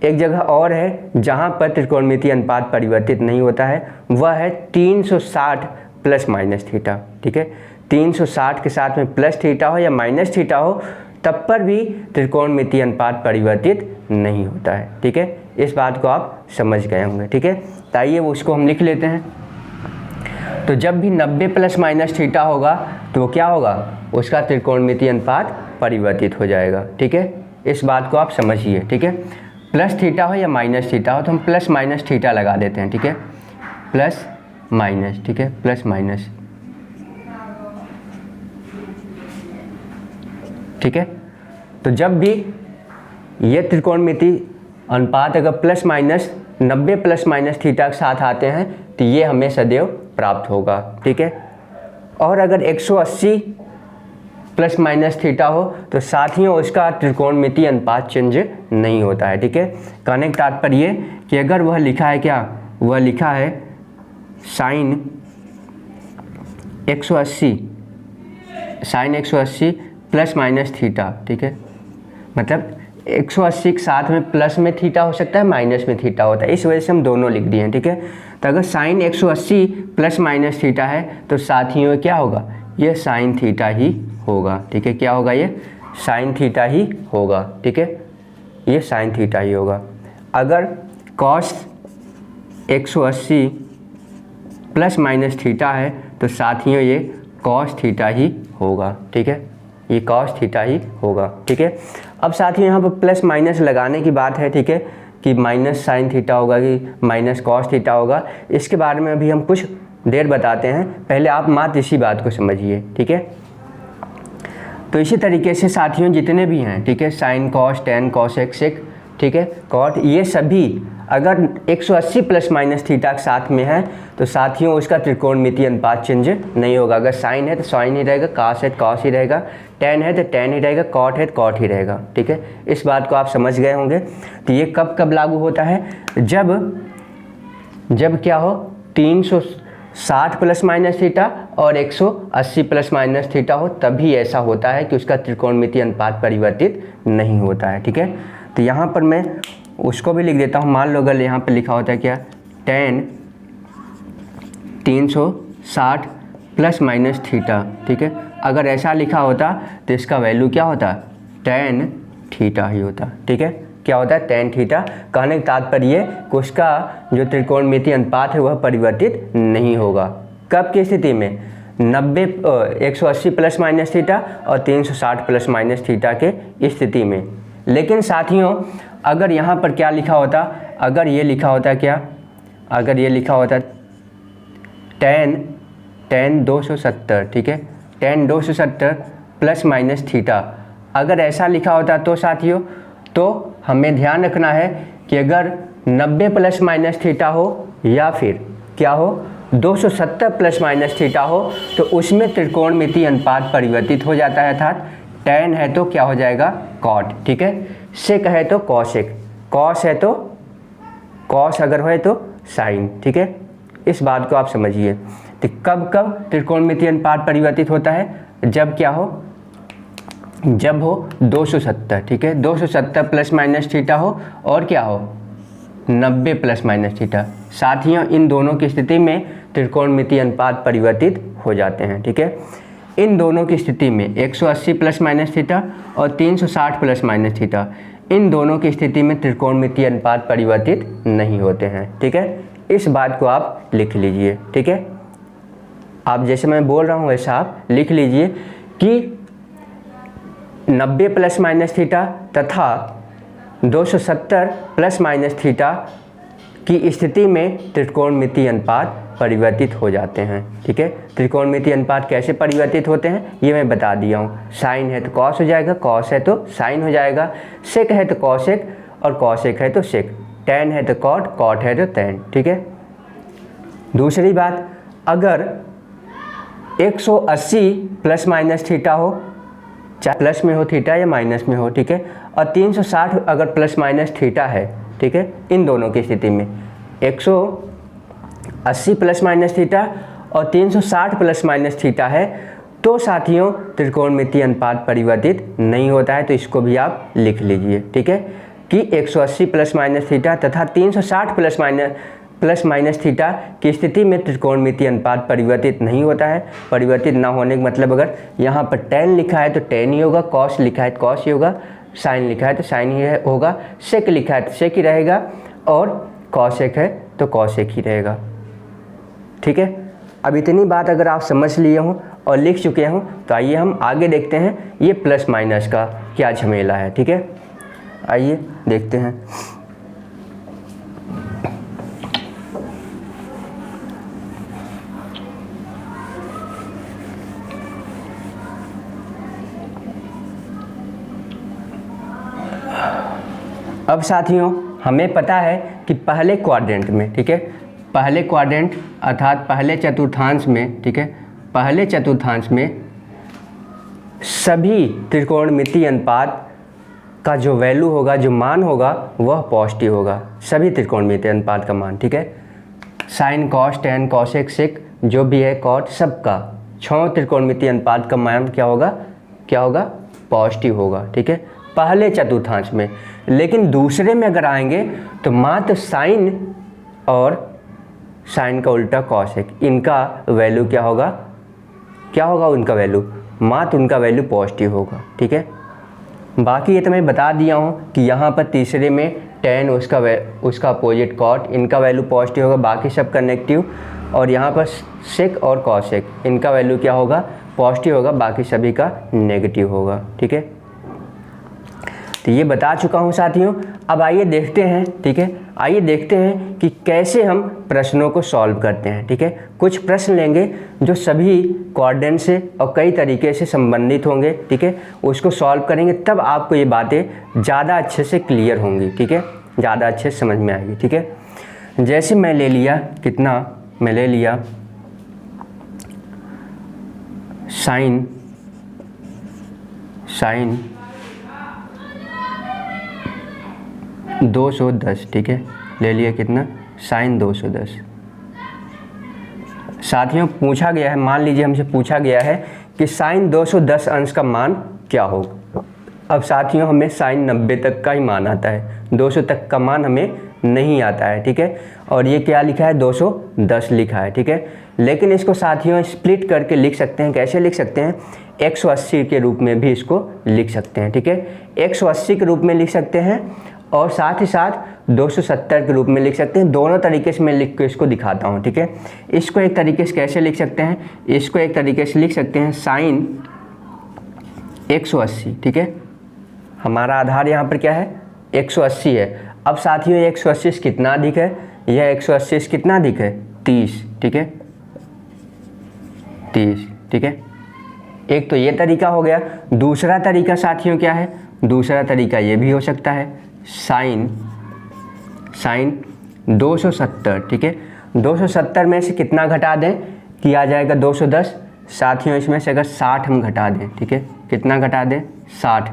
एक जगह और है जहाँ पर त्रिकोणमितीय अनुपात परिवर्तित नहीं होता है, वह है 360 प्लस माइनस थीटा, ठीक है। 360 के साथ में प्लस थीटा हो या माइनस थीटा हो तब पर भी त्रिकोणमितीय अनुपात परिवर्तित नहीं होता है, ठीक है। इस बात को आप समझ गए होंगे, ठीक है। तो आइए उसको हम लिख लेते हैं। तो जब भी 90 प्लस माइनस थीटा होगा तो वो क्या होगा, उसका त्रिकोणमितीय अनुपात परिवर्तित हो जाएगा, ठीक है। इस बात को आप समझिए, ठीक है। प्लस थीटा हो या माइनस थीटा हो तो हम प्लस माइनस थीटा लगा देते हैं, ठीक है, प्लस माइनस, ठीक है, प्लस माइनस, ठीक है। तो जब भी ये त्रिकोणमितीय अनुपात अगर plus minus 90 plus minus theta के साथ आते हैं तो ये हमें सदैव प्राप्त होगा, ठीक है। और अगर 180 प्लस माइनस थीटा हो तो साथियों उसका त्रिकोणमितीय अनुपात चेंज नहीं होता है, ठीक है। कहने का तात्पर्य कि अगर वह लिखा है क्या, वह लिखा है साइन 180 प्लस माइनस थीटा, ठीक है, मतलब 180 के साथ में प्लस में थीटा हो सकता है, माइनस में थीटा होता है, इस वजह से हम दोनों लिख दिए हैं, ठीक है। तो अगर साइन 180 प्लस माइनस थीटा है तो साथियों क्या होगा, ये साइन थीटा ही होगा, ठीक है। क्या होगा, ये साइन थीटा ही होगा, ठीक है, ये साइन थीटा ही होगा। अगर कॉस 180 प्लस माइनस थीटा है तो साथियों ये कॉस थीटा ही होगा, ठीक है, ये कॉस थीटा ही होगा, ठीक है। अब साथियों यहाँ पर प्लस माइनस लगाने की बात है, ठीक है, कि माइनस साइन थीटा होगा कि माइनस कॉस थीटा होगा, इसके बारे में अभी हम कुछ देर बताते हैं, पहले आप मात्र इसी बात को समझिए, ठीक है। तो इसी तरीके से साथियों जितने भी हैं, ठीक है, sine cos tan cosec sec, ठीक है, कॉट, ये सभी अगर 180 प्लस माइनस थीटा के साथ में है तो साथियों उसका त्रिकोणमितीय अनुपात चेंज नहीं होगा। अगर साइन है तो साइन ही रहेगा, कॉस है तो कॉस ही रहेगा, टेन है तो टेन ही रहेगा, कॉट है तो कॉट ही रहेगा, ठीक है। इस बात को आप समझ गए होंगे। तो ये कब कब लागू होता है, जब क्या हो, 360 प्लस माइनस थीटा और 180 प्लस माइनस थीटा हो, तभी ऐसा होता है कि उसका त्रिकोणमितीय अनुपात परिवर्तित नहीं होता है, ठीक है। तो यहाँ पर मैं उसको भी लिख देता हूँ। मान लो अगर यहाँ पर लिखा होता है क्या, टेन 360 प्लस माइनस थीटा, ठीक है, अगर ऐसा लिखा होता तो इसका वैल्यू क्या होता, टेन थीटा ही होता, ठीक है। क्या होता है, टेन थीटा। कहने का तात्पर्य कि उसका जो त्रिकोणमितीय अनुपात है वह परिवर्तित नहीं होगा। कब की स्थिति में, 180 प्लस माइनस थीटा और 360 प्लस माइनस थीटा के स्थिति में। लेकिन साथियों अगर यहाँ पर क्या लिखा होता, अगर ये लिखा होता क्या, अगर ये लिखा होता टेन 270, ठीक है, टेन 270 प्लस माइनस थीटा, अगर ऐसा लिखा होता तो साथियों तो हमें ध्यान रखना है कि अगर 90 प्लस माइनस थीटा हो या फिर क्या हो 270 प्लस माइनस थीटा हो तो उसमें त्रिकोणमितीय अनुपात परिवर्तित हो जाता है, अर्थात tan है तो क्या हो जाएगा cot, ठीक है। सेक है तो cosec, cos है तो cos, अगर है तो sin, ठीक है। इस बात को आप समझिए। तो कब कब त्रिकोणमितीय अनुपात परिवर्तित होता है? जब क्या हो, जब हो 270, ठीक है, 270 प्लस माइनस थीटा हो और क्या हो 90 प्लस माइनस थीटा। साथियों इन दोनों की स्थिति में त्रिकोणमितीय अनुपात परिवर्तित हो जाते हैं, ठीक है। इन दोनों की स्थिति में 180 प्लस माइनस थीटा और 360 प्लस माइनस थीटा, इन दोनों की स्थिति में त्रिकोणमितीय अनुपात परिवर्तित नहीं होते हैं, ठीक है। इस बात को आप लिख लीजिए, ठीक है। आप जैसे मैं बोल रहा हूँ वैसा आप लिख लीजिए कि 90 प्लस माइनस थीटा तथा 270 प्लस माइनस थीटा की स्थिति में त्रिकोणमितीय अनुपात परिवर्तित हो जाते हैं, ठीक है। त्रिकोणमितीय अनुपात कैसे परिवर्तित होते हैं ये मैं बता दिया हूँ। साइन है तो कॉस हो जाएगा, कॉस है तो साइन हो जाएगा, सेक है तो कॉसेक और कॉसेक है तो सेक, टैन है तो कॉट, कॉट है तो टैन, ठीक है। दूसरी बात, अगर 180 प्लस माइनस थीटा हो, चाहे प्लस में हो थीटा या माइनस में हो, ठीक है, और 360 अगर प्लस माइनस थीटा है, ठीक है, इन दोनों की स्थिति में 180 प्लस माइनस थीटा और 360 प्लस माइनस थीटा है तो साथियों त्रिकोणमितीय अनुपात परिवर्तित नहीं होता है। तो इसको भी आप लिख लीजिए, ठीक है, कि 180 प्लस माइनस थीटा तथा 360 प्लस माइनस थीटा की स्थिति में त्रिकोणमितीय अनुपात परिवर्तित नहीं होता है। परिवर्तित ना होने का मतलब अगर यहाँ पर tan लिखा है तो tan ही होगा, cos लिखा है तो cos ही होगा, sin लिखा है तो sin ही होगा, sec लिखा है तो sec ही रहेगा और cosec है तो cosec ही रहेगा, ठीक है। अब इतनी बात अगर आप समझ लिए हों और लिख चुके हों तो आइए हम आगे देखते हैं ये प्लस माइनस का क्या झमेला है, ठीक है। आइए देखते हैं। अब साथियों हमें पता है कि पहले क्वाड्रेंट में, ठीक है, पहले क्वाड्रेंट अर्थात पहले चतुर्थांश में, ठीक है, पहले चतुर्थांश में सभी त्रिकोणमितीय अनुपात का जो वैल्यू होगा, जो मान होगा वह पॉजिटिव होगा, सभी त्रिकोणमितीय अनुपात का मान, ठीक है। साइन, कॉस, टैन, कॉसेक, सेक जो भी है, कॉट, सबका 6 त्रिकोणमितीय अनुपात का मान क्या होगा, क्या होगा, पॉजिटिव होगा, ठीक है, पहले चतुर्थांश में। लेकिन दूसरे में अगर आएंगे तो मात्र साइन और साइन का उल्टा कॉसेक, इनका वैल्यू क्या होगा, क्या होगा उनका वैल्यू, मात्र उनका वैल्यू पॉजिटिव होगा, ठीक है। बाकी ये तो मैं बता दिया हूँ कि यहाँ पर तीसरे में टैन, उसका अपोजिट कॉट, इनका वैल्यू पॉजिटिव होगा, बाकी सब का नेगेटिव, और यहाँ पर सेक और कॉसेक इनका वैल्यू क्या होगा, पॉजिटिव होगा, बाकी सभी का नेगेटिव होगा, ठीक है। तो ये बता चुका हूँ साथियों। अब आइए देखते हैं, ठीक है, आइए देखते हैं कि कैसे हम प्रश्नों को सॉल्व करते हैं, ठीक है। कुछ प्रश्न लेंगे जो सभी क्वाड्रेंट से और कई तरीके से संबंधित होंगे, ठीक है, उसको सॉल्व करेंगे तब आपको ये बातें ज़्यादा अच्छे से क्लियर होंगी, ठीक है, ज़्यादा अच्छे से समझ में आएगी, ठीक है। जैसे मैं ले लिया, कितना मैं ले लिया, साइन 210, ठीक है, ले लिया कितना, साइन 210। साथियों पूछा गया है, मान लीजिए हमसे पूछा गया है कि साइन 210 अंश का मान क्या होगा। अब साथियों हमें साइन 90 तक का ही मान आता है, 200 तक का मान हमें नहीं आता है, ठीक है। और ये क्या लिखा है, 210 लिखा है, ठीक है। लेकिन इसको साथियों स्प्लिट करके लिख सकते हैं, कैसे लिख सकते हैं, 180 के रूप में भी इसको लिख सकते हैं, ठीक है, 180 के रूप में लिख सकते हैं और साथ ही साथ 270 के रूप में लिख सकते हैं। दोनों तरीके से मैं लिख के इसको दिखाता हूँ, ठीक है। इसको एक तरीके से कैसे लिख सकते हैं, इसको एक तरीके से लिख सकते हैं साइन 180, ठीक है, हमारा आधार यहाँ पर क्या है 180 है। अब साथियों 180 से कितना अधिक है, यह 180 से कितना अधिक है, 30, ठीक है, 30, ठीक है। एक तो ये तरीका हो गया। दूसरा तरीका साथियों क्या है, दूसरा तरीका ये भी हो सकता है साइन 270, ठीक है। 270 में से कितना घटा दें कि आ जाएगा 210। साथियों इसमें से अगर 60 हम घटा दें, ठीक है, कितना घटा दें 60।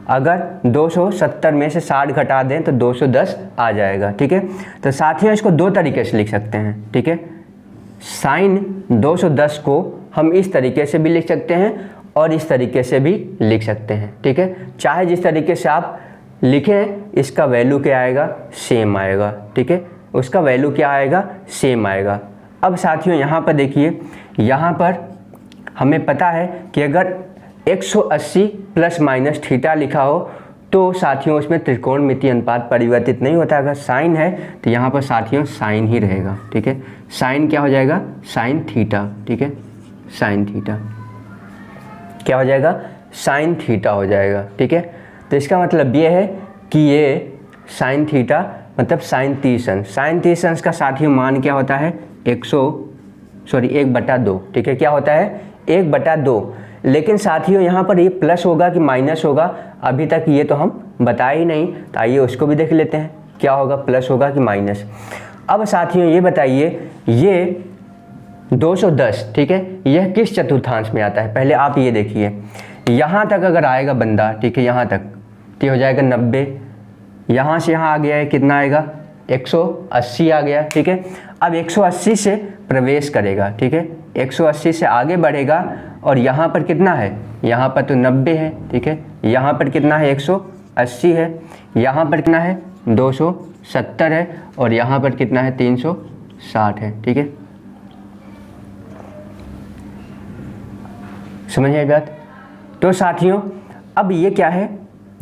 अगर 270 में से 60 घटा दें तो 210 आ जाएगा, ठीक है। तो साथियों इसको दो तरीके से लिख सकते हैं, ठीक है। साइन 210 को हम इस तरीके से भी लिख सकते हैं और इस तरीके से भी लिख सकते हैं, ठीक है। चाहे जिस तरीके से आप लिखें इसका वैल्यू क्या आएगा, सेम आएगा, ठीक है। उसका वैल्यू क्या आएगा, सेम आएगा। अब साथियों यहाँ पर देखिए, यहाँ पर हमें पता है कि अगर 180 प्लस माइनस थीटा लिखा हो तो साथियों उसमें त्रिकोणमितीय अनुपात परिवर्तित नहीं होता। अगर साइन है तो यहाँ पर साथियों साइन ही रहेगा, ठीक है। साइन क्या हो जाएगा, साइन थीटा, ठीक है। साइन थीटा क्या हो जाएगा, साइन थीटा हो जाएगा, ठीक है। तो इसका मतलब ये है कि ये साइन थीटा मतलब साइन 30 अंश। साइन 30 अंश का साथियों मान क्या होता है, 1/2, ठीक है। क्या होता है, 1/2। लेकिन साथियों यहाँ पर ये प्लस होगा कि माइनस होगा, अभी तक ये तो हम बताए ही नहीं, तो आइए उसको भी देख लेते हैं क्या होगा, प्लस होगा कि माइनस। अब साथियों ये बताइए, ये 210, ठीक है, यह किस चतुर्थांश में आता है। पहले आप ये देखिए, यहाँ तक अगर आएगा बंदा, ठीक है, यहाँ तक तो हो जाएगा 90। यहाँ से यहाँ आ गया है, कितना आएगा, 180 आ गया, ठीक है। अब 180 से प्रवेश करेगा, ठीक है, 180 से आगे बढ़ेगा और यहाँ पर कितना है, यहाँ पर तो 90 है, ठीक है। यहाँ पर कितना है, 180 है। यहाँ पर कितना है, 270 है और यहाँ पर कितना है, 360 है, ठीक है। समझ आई बात। तो साथियों अब ये क्या है,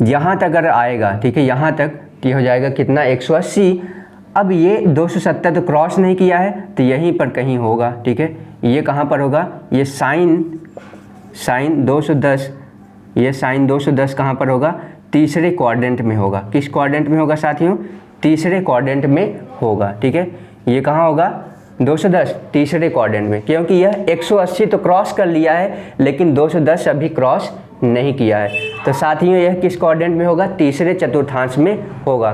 यहाँ तक अगर आएगा, ठीक है, यहाँ तक ये हो जाएगा कितना, 180। अब ये 270 तो क्रॉस नहीं किया है तो यहीं पर कहीं होगा, ठीक है। ये कहाँ पर होगा, ये साइन 210, ये साइन 210 कहाँ पर होगा, तीसरे क्वाड्रेंट में होगा। किस क्वाड्रेंट में होगा साथियों, तीसरे क्वाड्रेंट में होगा, ठीक है। ये कहाँ होगा, 210 तीसरे क्वाड्रेंट में, क्योंकि यह 180 तो क्रॉस कर लिया है लेकिन 210 अभी क्रॉस नहीं किया है। तो साथियों यह किस क्वाड्रेंट में होगा, तीसरे चतुर्थांश में होगा।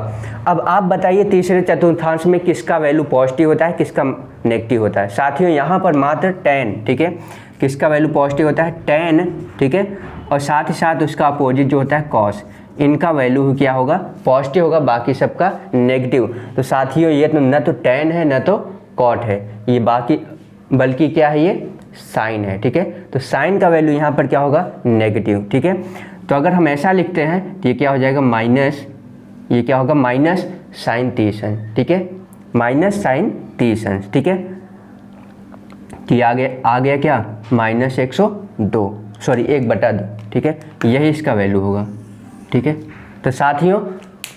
अब आप बताइए तीसरे चतुर्थांश में किसका वैल्यू पॉजिटिव होता है, किसका नेगेटिव होता है। साथियों यहाँ पर मात्र tan, ठीक है, किसका वैल्यू पॉजिटिव होता है, tan, ठीक है। और साथ ही साथ उसका अपोजिट जो होता है cos, इनका वैल्यू क्या होगा, पॉजिटिव होगा, बाकी सबका नेगेटिव। तो साथियों ये तो न तो tan है न तो cot है, ये बाकी बल्कि क्या है, ये साइन है, ठीक है। तो साइन का वैल्यू यहाँ पर क्या होगा, नेगेटिव, ठीक है। तो अगर हम ऐसा लिखते हैं तो ये क्या हो जाएगा, माइनस, ये क्या होगा, माइनस साइन 30 अंश, ठीक है, माइनस साइन 30 अंश, ठीक है। कि आ गया क्या, माइनस 102, सॉरी 1/2, ठीक है, यही इसका वैल्यू होगा, ठीक है। तो साथियों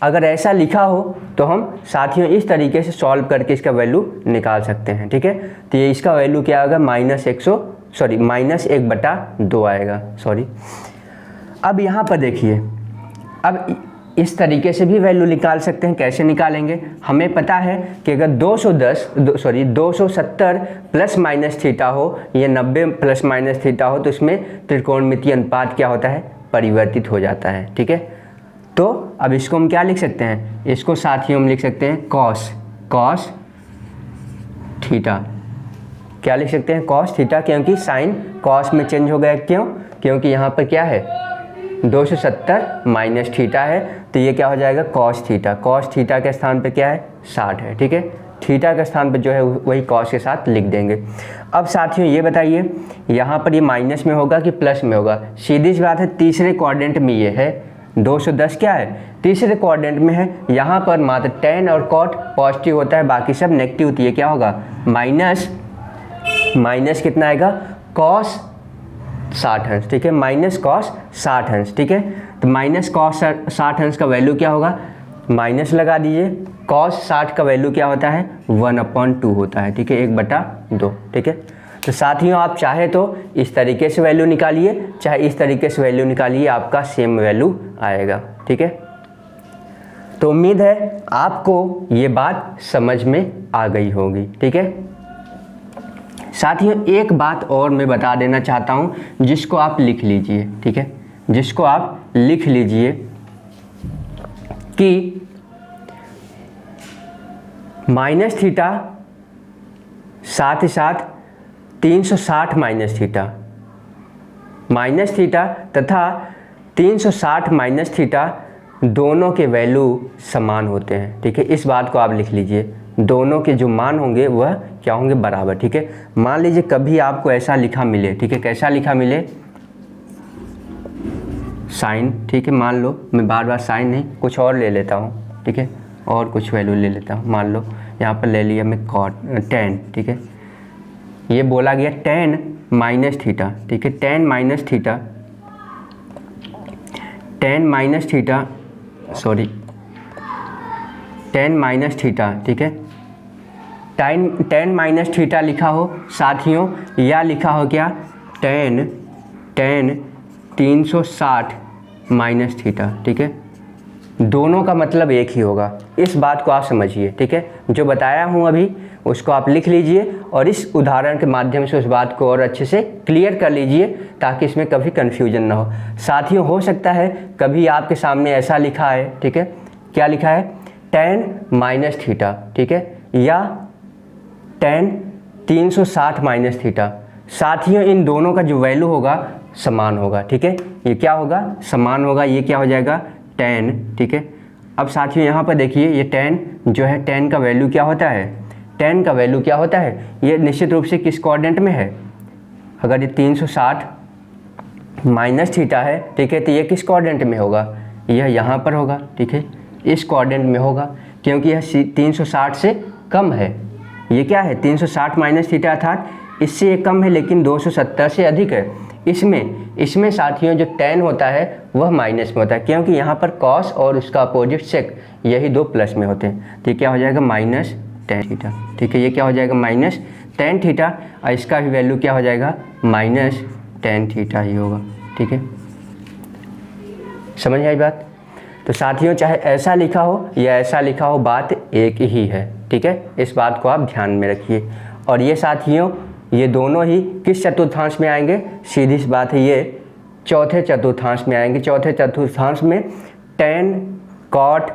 अगर ऐसा लिखा हो तो हम साथियों इस तरीके से सॉल्व करके इसका वैल्यू निकाल सकते हैं, ठीक है। तो ये इसका वैल्यू क्या आएगा, माइनस 1/2 आएगा, सॉरी। अब यहाँ पर देखिए, अब इस तरीके से भी वैल्यू निकाल सकते हैं। कैसे निकालेंगे, हमें पता है कि अगर 270 प्लस माइनस थीटा हो, ये 90 प्लस माइनस थीटा हो, तो इसमें त्रिकोणमितीय अनुपात क्या होता है, परिवर्तित हो जाता है, ठीक है। तो अब इसको हम क्या लिख सकते हैं, इसको साथियों हम लिख सकते हैं कॉस थीटा। क्या लिख सकते हैं, कॉस थीटा, क्योंकि साइन कॉस में चेंज हो गया। क्यों, क्योंकि यहाँ पर क्या है, 270 माइनस थीटा है, तो ये क्या हो जाएगा, कॉस थीटा। कॉस थीटा के स्थान पर क्या है, 60 है, ठीक है। थीटा के स्थान पर जो है वही कॉस के साथ लिख देंगे। अब साथियों ये बताइए, यहाँ पर ये माइनस में होगा कि प्लस में होगा। सीधी सी बात है, तीसरे क्वाड्रेंट में ये है, 210 क्या है, तीसरे क्वाड्रेंट में है। यहाँ पर मात्र tan और cot पॉजिटिव होता है, बाकी सब नेगेटिव होती है। क्या होगा, माइनस कितना आएगा, cos 60 अंश, ठीक है, माइनस cos 60 अंश, ठीक है। तो माइनस cos 60 अंश का वैल्यू क्या होगा, माइनस लगा दीजिए। cos 60 का वैल्यू क्या होता है, 1/2 होता है, ठीक है, 1/2, ठीक है। तो साथियों आप चाहे तो इस तरीके से वैल्यू निकालिए, चाहे इस तरीके से वैल्यू निकालिए, आपका सेम वैल्यू आएगा, ठीक है। तो उम्मीद है आपको ये बात समझ में आ गई होगी, ठीक है। साथियों एक बात और मैं बता देना चाहता हूँ, जिसको आप लिख लीजिए, ठीक है, जिसको आप लिख लीजिए कि माइनस थीटा साथ ही साथ 360 माइनस थीटा, माइनस थीटा तथा 360 माइनस थीटा दोनों के वैल्यू समान होते हैं। ठीक है, इस बात को आप लिख लीजिए, दोनों के जो मान होंगे वह क्या होंगे, बराबर। ठीक है, मान लीजिए कभी आपको ऐसा लिखा मिले, ठीक है, कैसा लिखा मिले, साइन, ठीक है, मान लो मैं बार बार साइन नहीं कुछ और ले लेता हूँ, ठीक है, और कुछ वैल्यू ले लेता हूँ। मान लो यहाँ पर ले लिया मैं कॉट 10, ठीक है, ये बोला गया 10 माइनस थीटा, ठीक है, 10 minus theta, 10 minus theta, sorry 10 minus theta, ठीक है, 10 माइनस थीटा लिखा हो साथियों, या लिखा हो क्या 10 360 माइनस थीटा, ठीक है, दोनों का मतलब एक ही होगा। इस बात को आप समझिए, ठीक है, जो बताया हूँ अभी उसको आप लिख लीजिए और इस उदाहरण के माध्यम से उस बात को और अच्छे से क्लियर कर लीजिए ताकि इसमें कभी कन्फ्यूजन ना हो। साथियों हो सकता है कभी आपके सामने ऐसा लिखा है, ठीक है, क्या लिखा है 10 माइनस थीटा, ठीक है, या 10 360 माइनस थीटा। साथियों इन दोनों का जो वैल्यू होगा समान होगा, ठीक है, ये क्या होगा, समान होगा, ये क्या हो जाएगा 10, ठीक है। अब साथियों यहाँ पर देखिए ये 10 जो है 10 का वैल्यू क्या होता है, 10 का वैल्यू क्या होता है, ये निश्चित रूप से किस कोऑर्डिनेट में है, अगर ये 360 माइनस थीटा है, ठीक है, तो ये किस कोऑर्डिनेट में होगा, यह यहाँ पर होगा, ठीक है, इस कोऑर्डिनेट में होगा क्योंकि यह 360 से कम है। ये क्या है 360 माइनस थीटा अर्थात इससे ये कम है लेकिन 270 से अधिक है। इसमें साथियों जो 10 होता है वह माइनस में होता है क्योंकि यहाँ पर कॉस और उसका अपोजिट सेक यही दो प्लस में होते हैं। तो ये क्या हो जाएगा माइनस 10 थीटा, ठीक है, ये क्या हो जाएगा माइनस 10 थीटा और इसका भी वैल्यू क्या हो जाएगा माइनस 10 थीटा ही होगा, ठीक है, समझ आई बात। तो साथियों चाहे ऐसा लिखा हो या ऐसा लिखा हो बात एक ही है, ठीक है, इस बात को आप ध्यान में रखिए। और ये साथियों ये दोनों ही किस चतुर्थांश में आएंगे, सीधी सी बात है ये चौथे चतुर्थांश में आएंगे। चौथे चतुर्थांश में tan cot,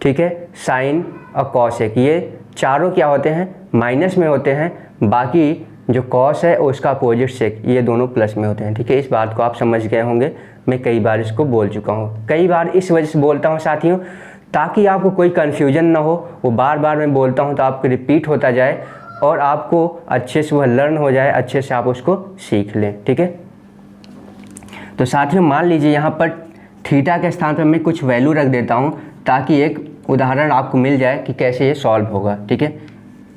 ठीक है, साइन और कॉसेक ये चारों क्या होते हैं माइनस में होते हैं, बाकी जो कॉस है उसका अपोजिट सेक ये दोनों प्लस में होते हैं, ठीक है। इस बात को आप समझ गए होंगे, मैं कई बार इसको बोल चुका हूँ, कई बार इस वजह से बोलता हूँ साथियों ताकि आपको कोई कन्फ्यूजन ना हो। वो बार बार मैं बोलता हूँ तो आपको रिपीट होता जाए और आपको अच्छे से वह लर्न हो जाए, अच्छे से आप उसको सीख लें, ठीक है। तो साथियों मान लीजिए यहाँ पर थीटा के स्थान पर मैं कुछ वैल्यू रख देता हूँ ताकि एक उदाहरण आपको मिल जाए कि कैसे ये सॉल्व होगा, ठीक है,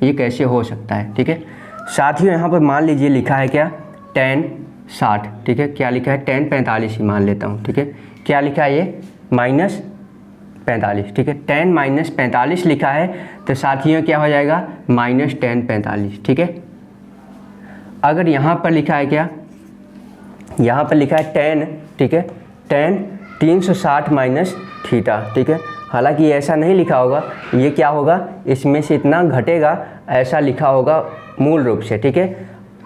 ये कैसे हो सकता है, ठीक है। साथियों यहाँ पर मान लीजिए लिखा है क्या 10 60, ठीक है, क्या लिखा है 10 45 ही मान लेता हूँ, ठीक है, क्या लिखा है ये माइनस 45, ठीक है, 10 माइनस 45 लिखा है तो साथियों क्या हो जाएगा माइनस 10 45, ठीक है। अगर यहाँ पर लिखा है क्या, यहाँ पर लिखा है 10, ठीक है, 10 360 माइनस थीटा, ठीक है, हालांकि ऐसा नहीं लिखा होगा, ये क्या होगा इसमें से इतना घटेगा ऐसा लिखा होगा मूल रूप से, ठीक है।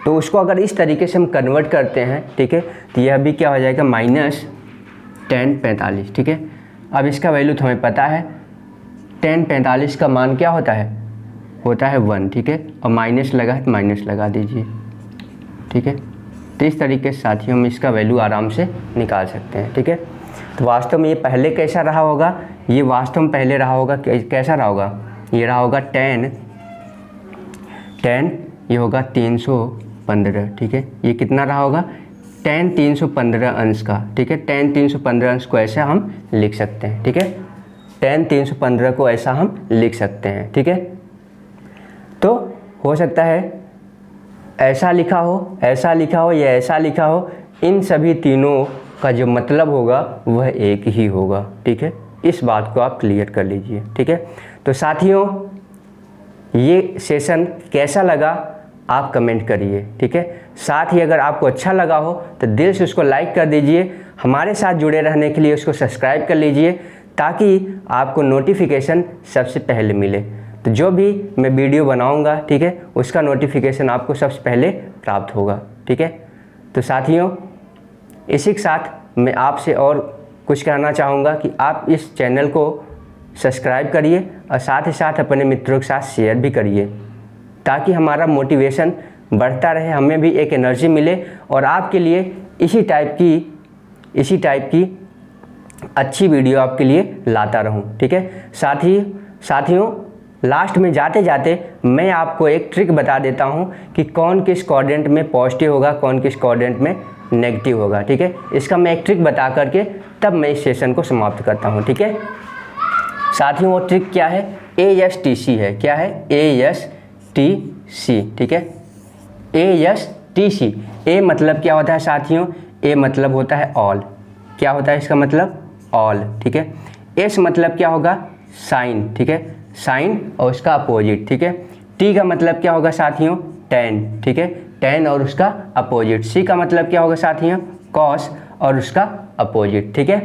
तो उसको अगर इस तरीके से हम कन्वर्ट करते हैं, ठीक है, तो यह भी क्या हो जाएगा माइनस 10 45, ठीक है। अब इसका वैल्यू तो हमें पता है 10 45 का मान क्या होता है 1, ठीक है, और माइनस लगा है तो माइनस लगा दीजिए, ठीक है। तो इस तरीके से साथियों हम इसका वैल्यू आराम से निकाल सकते हैं, ठीक है। तो वास्तव में ये पहले कैसा रहा होगा, ये वास्तव में पहले रहा होगा कैसा रहा होगा, ये रहा होगा 10 ये होगा 315, ठीक है, ये कितना रहा होगा 10 315 अंश का, ठीक है, 10 315 अंश को ऐसा हम लिख सकते हैं, ठीक है, 10 315 को ऐसा हम लिख सकते हैं, ठीक है। तो हो सकता है ऐसा लिखा हो, ऐसा लिखा हो या ऐसा लिखा हो, इन सभी तीनों का जो मतलब होगा वह एक ही होगा, ठीक है, इस बात को आप क्लियर कर लीजिए, ठीक है। तो साथियों ये सेशन कैसा लगा आप कमेंट करिए, ठीक है। साथ ही अगर आपको अच्छा लगा हो तो दिल से उसको लाइक कर दीजिए, हमारे साथ जुड़े रहने के लिए उसको सब्सक्राइब कर लीजिए ताकि आपको नोटिफिकेशन सबसे पहले मिले। तो जो भी मैं वीडियो बनाऊंगा, ठीक है, उसका नोटिफिकेशन आपको सबसे पहले प्राप्त होगा, ठीक है। तो साथियों इसी के साथ मैं आपसे और कुछ कहना चाहूँगा कि आप इस चैनल को सब्सक्राइब करिए और साथ ही साथ अपने मित्रों के साथ शेयर भी करिए, ताकि हमारा मोटिवेशन बढ़ता रहे, हमें भी एक एनर्जी मिले और आपके लिए इसी टाइप की अच्छी वीडियो आपके लिए लाता रहूं। ठीक है, साथियों लास्ट में जाते जाते मैं आपको एक ट्रिक बता देता हूं कि कौन किस क्वाड्रेंट में पॉजिटिव होगा, कौन किस क्वाड्रेंट में नेगेटिव होगा। ठीक है, इसका मैं एक ट्रिक बता करके तब मैं इस सेशन को समाप्त करता हूं। ठीक है साथियों, वो ट्रिक क्या है? ASTC है। क्या है? ASTC। ठीक है, ASTC। A मतलब क्या होता है साथियों? A मतलब होता है ऑल। क्या होता है इसका मतलब? ऑल। ठीक है, S मतलब क्या होगा? साइन। ठीक है, साइन और उसका अपोजिट। ठीक है, T का मतलब क्या होगा साथियों? टेन। ठीक है, टेन और उसका अपोजिट। C का मतलब क्या होगा साथियों? कॉस और उसका अपोजिट। ठीक है,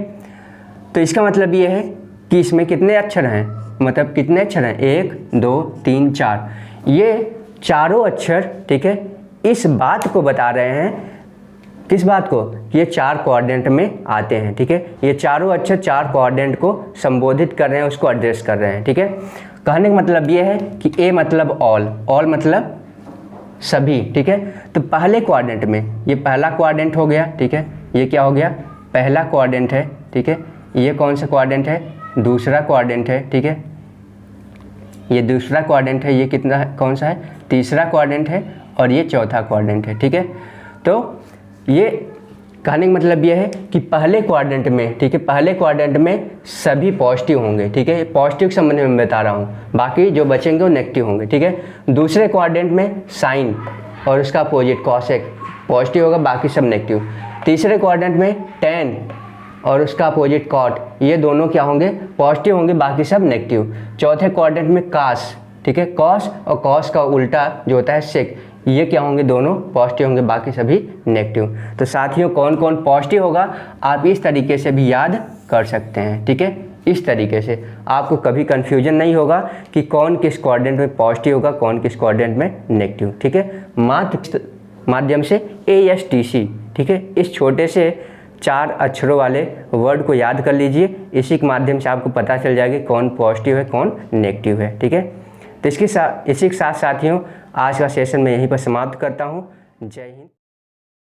तो इसका मतलब ये है कि इसमें कितने अक्षर हैं, मतलब कितने अक्षर हैं? 1 2 3 4। ये चारों अक्षर, ठीक है, इस बात को बता रहे हैं, किस बात को? ये 4 क्वाड्रेंट में आते हैं। ठीक है, ये चारों अक्षर 4 क्वाड्रेंट को संबोधित कर रहे हैं, उसको एड्रेस कर रहे हैं। ठीक है, कहने का मतलब ये है कि A मतलब ऑल, ऑल मतलब सभी। ठीक है, तो पहले क्वाड्रेंट में, ये पहला क्वाड्रेंट हो गया। ठीक है, ये क्या हो गया? पहला क्वाड्रेंट है। ठीक है, ये कौन सा क्वाड्रेंट है? दूसरा क्वाड्रेंट है। ठीक है, ये दूसरा क्वाड्रेंट है। ये कितना है? कौन सा है? तीसरा क्वाड्रेंट है और ये चौथा क्वाड्रेंट है। ठीक है, तो ये कहने का मतलब ये है कि पहले क्वाड्रेंट में, ठीक है, पहले क्वाड्रेंट में सभी पॉजिटिव होंगे। ठीक है, पॉजिटिव के संबंध में मैं बता रहा हूँ, बाकी जो बचेंगे वो नेगेटिव होंगे। ठीक है, दूसरे क्वाड्रेंट में साइन और उसका अपोजिट कॉसेक पॉजिटिव होगा, बाकी सब नेगेटिव। तीसरे क्वाड्रेंट में टेन और उसका अपोजिट कॉट, ये दोनों क्या होंगे? पॉजिटिव होंगे, बाकी सब नेगेटिव। चौथे क्वाड्रेंट में कास, ठीक है, कॉस और कॉस का उल्टा जो होता है सेक, ये क्या होंगे? दोनों पॉजिटिव होंगे, बाकी सभी नेगेटिव। तो साथियों कौन कौन पॉजिटिव होगा आप इस तरीके से भी याद कर सकते हैं। ठीक है, इस तरीके से आपको कभी कन्फ्यूजन नहीं होगा कि कौन किस क्वाड्रेंट में पॉजिटिव होगा, कौन किस क्वाड्रेंट में नेगेटिव। ठीक है, माध्यम से ASTC। ठीक है, इस छोटे से 4 अक्षरों वाले वर्ड को याद कर लीजिए, इसी के माध्यम से आपको पता चल जाएगा कौन पॉजिटिव है, कौन नेगेटिव है। ठीक है, तो इसी के साथ साथियों आज का सेशन मैं यहीं पर समाप्त करता हूँ। जय हिंद।